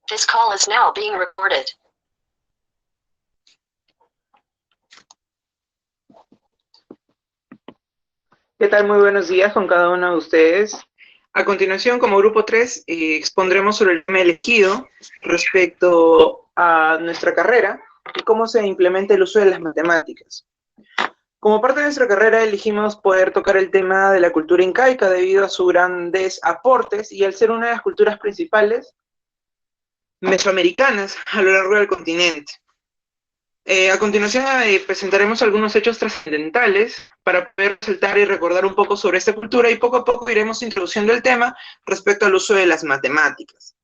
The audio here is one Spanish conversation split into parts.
This call is now being recorded. ¿Qué tal? Muy buenos días con cada uno de ustedes. A continuación, como grupo 3, expondremos sobre el tema elegido respecto a nuestra carrera y cómo se implementa el uso de las matemáticas. Como parte de nuestra carrera elegimos poder tocar el tema de la cultura incaica debido a sus grandes aportes y al ser una de las culturas principales mesoamericanas a lo largo del continente. A continuación presentaremos algunos hechos trascendentales para poder resaltar y recordar un poco sobre esta cultura y poco a poco iremos introduciendo el tema respecto al uso de las matemáticas.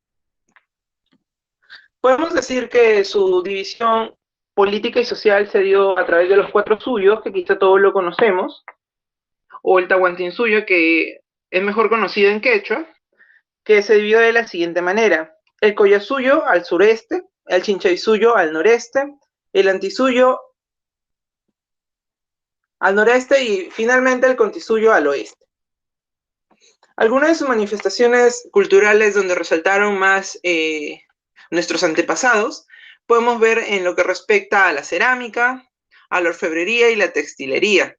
Podemos decir que su división política y social se dio a través de los 4 suyos, que quizá todos lo conocemos, o el Tahuantinsuyo, que es mejor conocido en quechua, que se dividió de la siguiente manera: el Collasuyo al sureste, el Chinchaysuyo al noreste, el Antisuyo al noreste y finalmente el Contisuyo al oeste. Algunas de sus manifestaciones culturales donde resaltaron más nuestros antepasados podemos ver en lo que respecta a la cerámica, a la orfebrería y la textilería.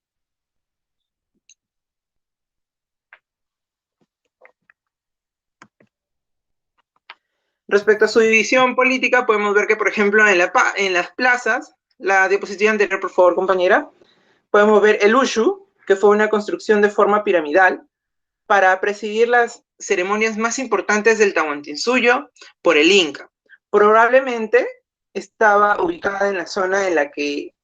Respecto a su división política, podemos ver que, por ejemplo, en las plazas, la diapositiva anterior, por favor, compañera, podemos ver el Ushu, que fue una construcción de forma piramidal para presidir las ceremonias más importantes del Tahuantinsuyo por el Inca. Probablemente estaba ubicada en la zona en la que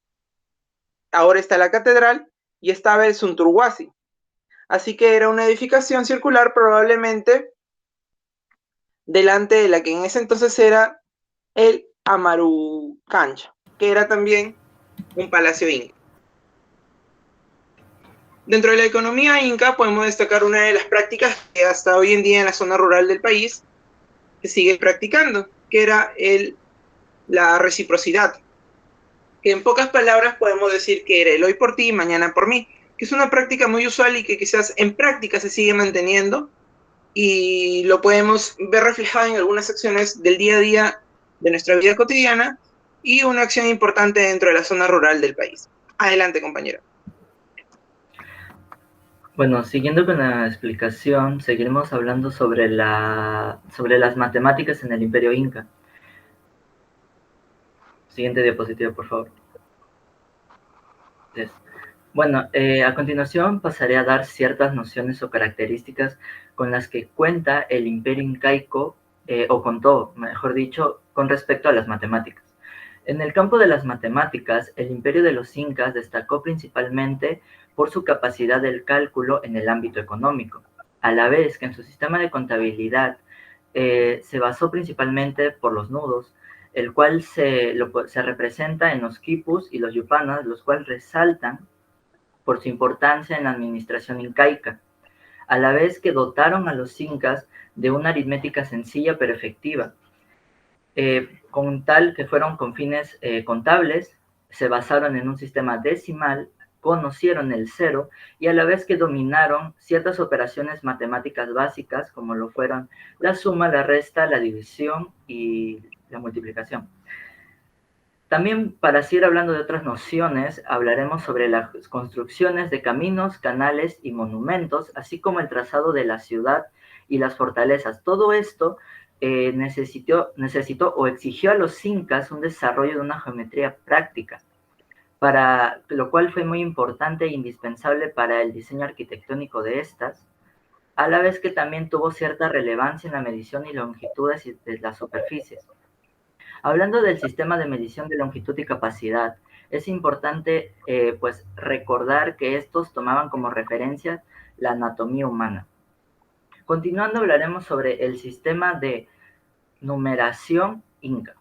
ahora está la catedral y estaba el Sunturhuasi. Así que era una edificación circular probablemente delante de la que en ese entonces era el Amarucancha, que era también un palacio inca. Dentro de la economía inca podemos destacar una de las prácticas que hasta hoy en día en la zona rural del país se sigue practicando, que era la reciprocidad, que en pocas palabras podemos decir que era el hoy por ti y mañana por mí, que es una práctica muy usual y que quizás en práctica se sigue manteniendo y lo podemos ver reflejado en algunas acciones del día a día de nuestra vida cotidiana y una acción importante dentro de la zona rural del país. Adelante, compañero. Bueno, siguiendo con la explicación, seguiremos hablando sobre las matemáticas en el Imperio Inca. Siguiente diapositiva, por favor. Bueno, a continuación pasaré a dar ciertas nociones o características con las que cuenta el Imperio Incaico, o contó, mejor dicho, con respecto a las matemáticas. En el campo de las matemáticas, el Imperio de los Incas destacó principalmente por su capacidad del cálculo en el ámbito económico, a la vez que en su sistema de contabilidad se basó principalmente por los nudos, el cual se representa en los quipus y los yupanas, los cuales resaltan por su importancia en la administración incaica, a la vez que dotaron a los incas de una aritmética sencilla pero efectiva, con tal que fueron con fines contables, se basaron en un sistema decimal, conocieron el cero y a la vez que dominaron ciertas operaciones matemáticas básicas como lo fueron la suma, la resta, la división y la multiplicación. También, para seguir hablando de otras nociones, hablaremos sobre las construcciones de caminos, canales y monumentos, así como el trazado de la ciudad y las fortalezas. Todo esto necesitó o exigió a los incas un desarrollo de una geometría práctica, para lo cual fue muy importante e indispensable para el diseño arquitectónico de estas, a la vez que también tuvo cierta relevancia en la medición y longitudes de las superficies. Hablando del sistema de medición de longitud y capacidad, es importante pues recordar que estos tomaban como referencia la anatomía humana. Continuando, hablaremos sobre el sistema de numeración inca.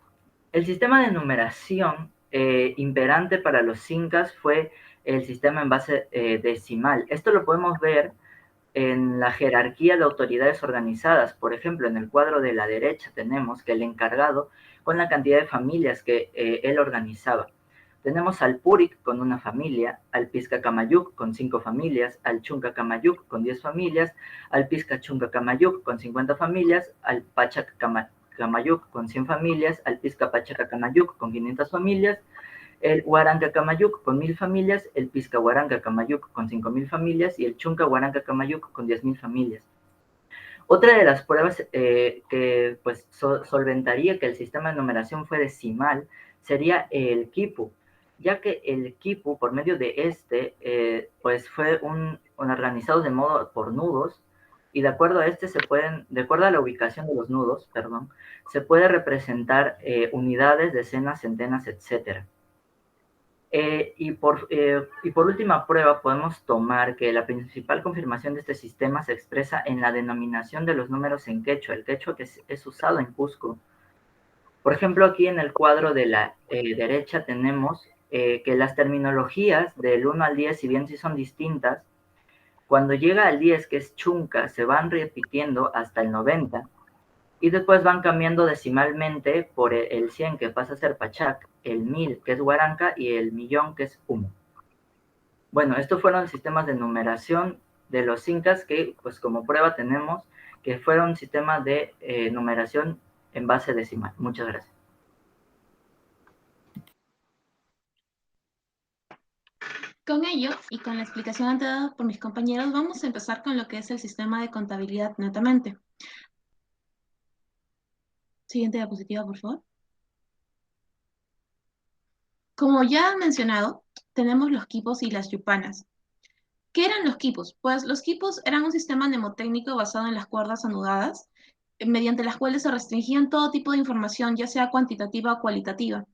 El sistema de numeración imperante para los incas fue el sistema en base decimal. Esto lo podemos ver en la jerarquía de autoridades organizadas. Por ejemplo, en el cuadro de la derecha tenemos que el encargado con la cantidad de familias que él organizaba. Tenemos al Purik con una familia, al Piscacamayuc con 5 familias, al Chuncacamayuc con 10 familias, al Piscachuncacamayuc con 50 familias, al Camayuc con 100 familias, al Pisca-Pachaca Camayuc con 500 familias, el Huaranca Camayuc con 1000 familias, el Pisca-Huaranca Camayuc con 5000 familias y el Chunca-Huaranca Camayuc con 10.000 familias. Otra de las pruebas que pues, solventaría que el sistema de numeración fue decimal sería el quipu, ya que el quipu, por medio de pues fue organizado de modo por nudos, y de acuerdo a de acuerdo a la ubicación de los nudos, perdón, se puede representar unidades, decenas, centenas, etcétera. Y por última prueba, podemos tomar que la principal confirmación de este sistema se expresa en la denominación de los números en quechua, el quechua que es usado en Cusco. Por ejemplo, aquí en el cuadro de la derecha tenemos que las terminologías del 1 al 10, si bien sí son distintas, cuando llega al 10, que es chunca, se van repitiendo hasta el 90, y después van cambiando decimalmente por el 100, que pasa a ser pachac, el 1000, que es huaranca, y el millón, que es humo. Bueno, estos fueron sistemas de numeración de los incas que, pues como prueba tenemos que fueron sistemas de numeración en base decimal. Muchas gracias. Con ello, y con la explicación antes dada por mis compañeros, vamos a empezar con lo que es el sistema de contabilidad netamente. Siguiente diapositiva, por favor. Como ya han mencionado, tenemos los quipos y las yupanas. ¿Qué eran los quipos? Pues los quipos eran un sistema mnemotécnico basado en las cuerdas anudadas, mediante las cuales se restringían todo tipo de información, ya sea cuantitativa o cualitativa.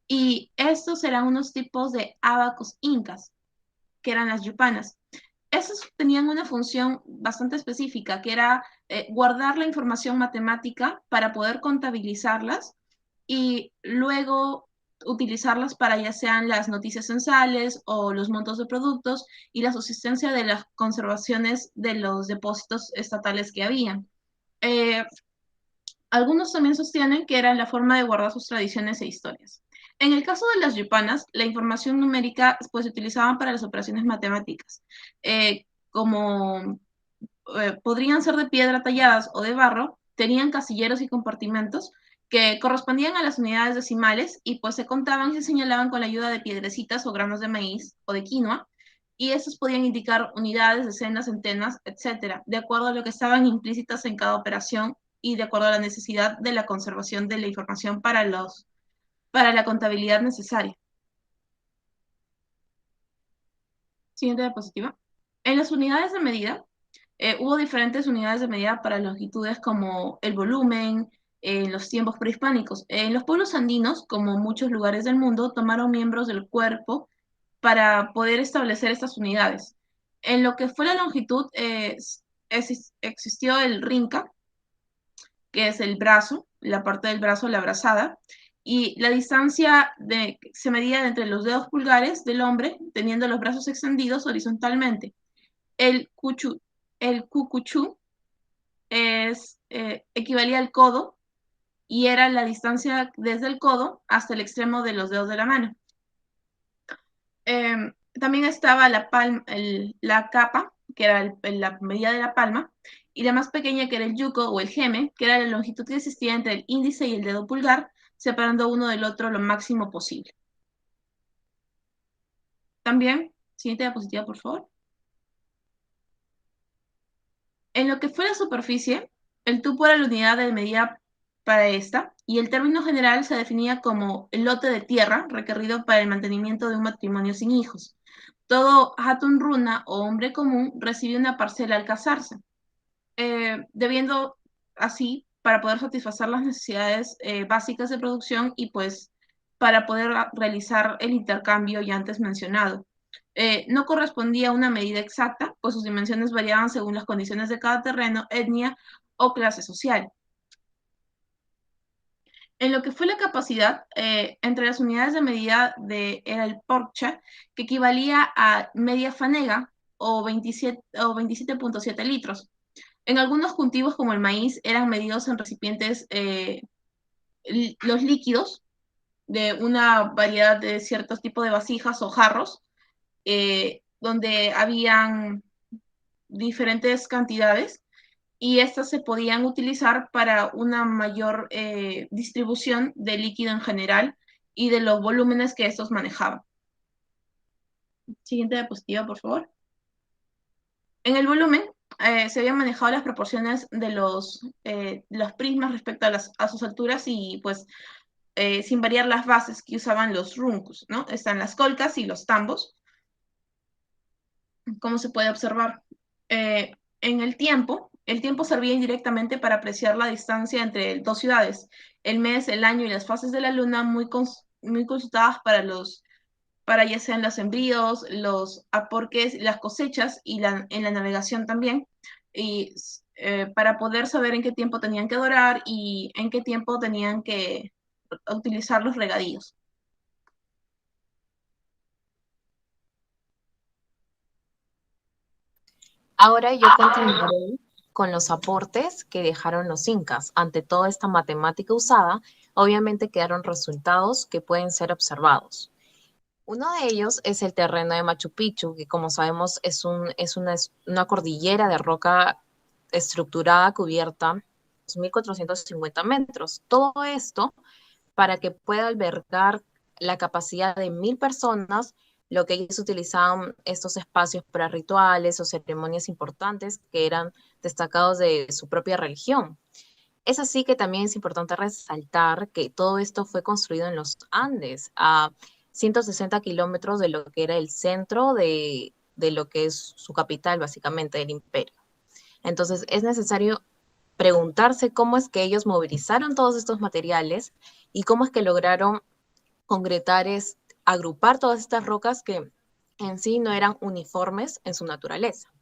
Y estos eran unos tipos de ábacos incas, que eran las yupanas. Estos tenían una función bastante específica, que era guardar la información matemática para poder contabilizarlas y luego utilizarlas para ya sean las noticias censales o los montos de productos y la subsistencia de las conservaciones de los depósitos estatales que habían. Algunos también sostienen que era la forma de guardar sus tradiciones e historias. En el caso de las yupanas, la información numérica pues, se utilizaban para las operaciones matemáticas, como podrían ser de piedra talladas o de barro, tenían casilleros y compartimentos que correspondían a las unidades decimales y pues se contaban y se señalaban con la ayuda de piedrecitas o granos de maíz o de quinoa, y estos podían indicar unidades, decenas, centenas, etcétera, de acuerdo a lo que estaban implícitas en cada operación y de acuerdo a la necesidad de la conservación de la información para la contabilidad necesaria. Siguiente diapositiva. En las unidades de medida, hubo diferentes unidades de medida para longitudes como el volumen, en los tiempos prehispánicos. En los pueblos andinos, como muchos lugares del mundo, tomaron miembros del cuerpo para poder establecer estas unidades. En lo que fue la longitud, existió el rinca, que es el brazo, la parte del brazo, la brazada, y la distancia se medía entre los dedos pulgares del hombre, teniendo los brazos extendidos horizontalmente. El cucuchú equivalía al codo y era la distancia desde el codo hasta el extremo de los dedos de la mano. También estaba la capa, que era la medida de la palma, y la más pequeña, que era el yuco o el geme, que era la longitud que existía entre el índice y el dedo pulgar, separando uno del otro lo máximo posible. También, siguiente diapositiva, por favor. En lo que fue la superficie, el tupo era la unidad de medida para esta, y el término general se definía como el lote de tierra requerido para el mantenimiento de un matrimonio sin hijos. Todo hatun runa o hombre común recibió una parcela al casarse, debiendo así para poder satisfacer las necesidades básicas de producción y pues para poder realizar el intercambio ya antes mencionado. No correspondía a una medida exacta, pues sus dimensiones variaban según las condiciones de cada terreno, etnia o clase social. En lo que fue la capacidad, entre las unidades de medida era el porcha, que equivalía a media fanega o 27.7 litros. En algunos cultivos como el maíz eran medidos en recipientes, los líquidos, de una variedad de ciertos tipos de vasijas o jarros, donde habían diferentes cantidades y estas se podían utilizar para una mayor distribución de líquido en general y de los volúmenes que estos manejaban. Siguiente diapositiva, por favor. En el volumen se habían manejado las proporciones de los prismas respecto a sus alturas y pues sin variar las bases que usaban los runcos, ¿no? Están las colcas y los tambos, como se puede observar. En el tiempo servía indirectamente para apreciar la distancia entre dos ciudades, el mes, el año y las fases de la luna muy consultadas para ya sean los envíos, los aporques, las cosechas y en la navegación también, y para poder saber en qué tiempo tenían que dorar y en qué tiempo tenían que utilizar los regadíos. Ahora yo continuaré con los aportes que dejaron los incas. Ante toda esta matemática usada, obviamente quedaron resultados que pueden ser observados. Uno de ellos es el terreno de Machu Picchu, que como sabemos es una cordillera de roca estructurada cubierta 2.450 metros. Todo esto para que pueda albergar la capacidad de 1.000 personas, lo que ellos utilizaban estos espacios para rituales o ceremonias importantes que eran destacados de su propia religión. Es así que también es importante resaltar que todo esto fue construido en los Andes, a 160 kilómetros de lo que era el centro de lo que es su capital, básicamente, del imperio. Entonces, es necesario preguntarse cómo es que ellos movilizaron todos estos materiales y cómo es que lograron concretar, agrupar todas estas rocas que en sí no eran uniformes en su naturaleza.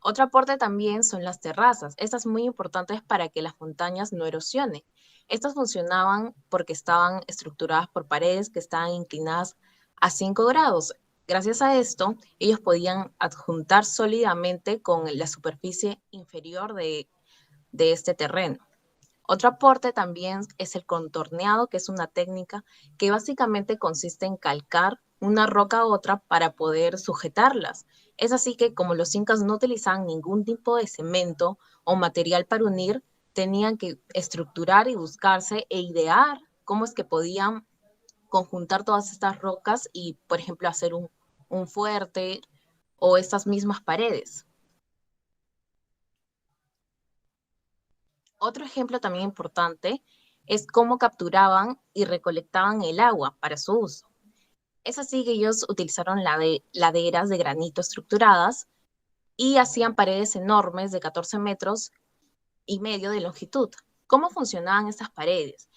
Otro aporte también son las terrazas. Estas muy importantes para que las montañas no erosionen. Estas funcionaban porque estaban estructuradas por paredes que estaban inclinadas a 5 grados. Gracias a esto, ellos podían adjuntar sólidamente con la superficie inferior de este terreno. Otro aporte también es el contorneado, que es una técnica que básicamente consiste en calcar una roca a otra para poder sujetarlas. Es así que como los incas no utilizaban ningún tipo de cemento o material para unir, tenían que estructurar y buscarse e idear cómo es que podían conjuntar todas estas rocas y, por ejemplo, hacer un fuerte o estas mismas paredes. Otro ejemplo también importante es cómo capturaban y recolectaban el agua para su uso. Es así que ellos utilizaron laderas de granito estructuradas y hacían paredes enormes de 14 metros y medio de longitud. ¿Cómo funcionaban estas paredes?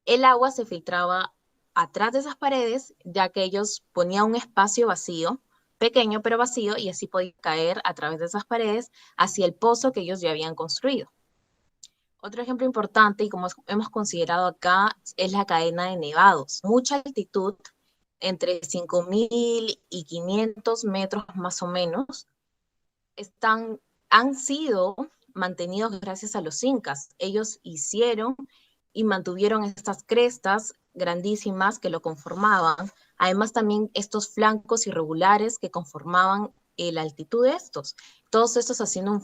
El agua se filtraba atrás de esas paredes, ya que ellos ponían un espacio vacío, pequeño pero vacío, y así podía caer a través de esas paredes hacia el pozo que ellos ya habían construido. Otro ejemplo importante, y como hemos considerado acá, es la cadena de nevados. Mucha altitud, entre 5.000 y 500 metros más o menos, han sido mantenidos gracias a los incas. Ellos hicieron y mantuvieron estas crestas grandísimas que lo conformaban. Además también estos flancos irregulares que conformaban la altitud de estos. Todos estos haciendo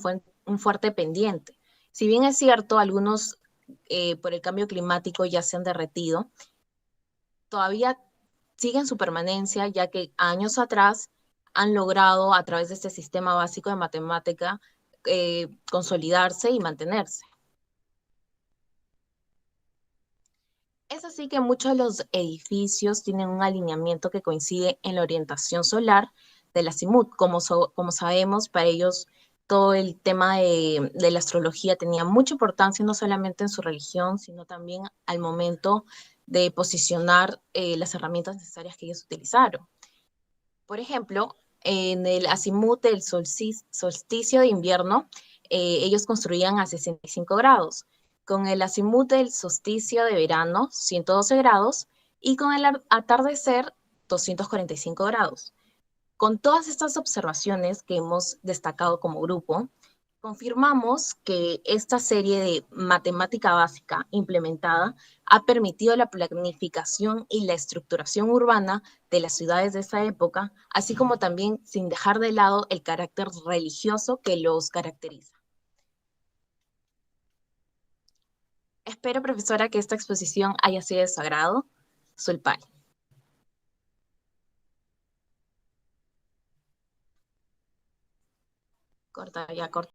un fuerte pendiente. Si bien es cierto, algunos por el cambio climático ya se han derretido, todavía siguen su permanencia, ya que años atrás han logrado, a través de este sistema básico de matemática, consolidarse y mantenerse. Es así que muchos de los edificios tienen un alineamiento que coincide en la orientación solar del azimut. Como sabemos, para ellos todo el tema de la astrología tenía mucha importancia, no solamente en su religión, sino también al momento de posicionar las herramientas necesarias que ellos utilizaron. Por ejemplo, en el azimut del solsticio de invierno, ellos construían a 65 grados, con el azimut del solsticio de verano, 112 grados, y con el atardecer, 245 grados. Con todas estas observaciones que hemos destacado como grupo, confirmamos que esta serie de matemática básica implementada ha permitido la planificación y la estructuración urbana de las ciudades de esa época, así como también sin dejar de lado el carácter religioso que los caracteriza. Espero, profesora, que esta exposición haya sido de su agrado. Sulpani. Corta, ya corta.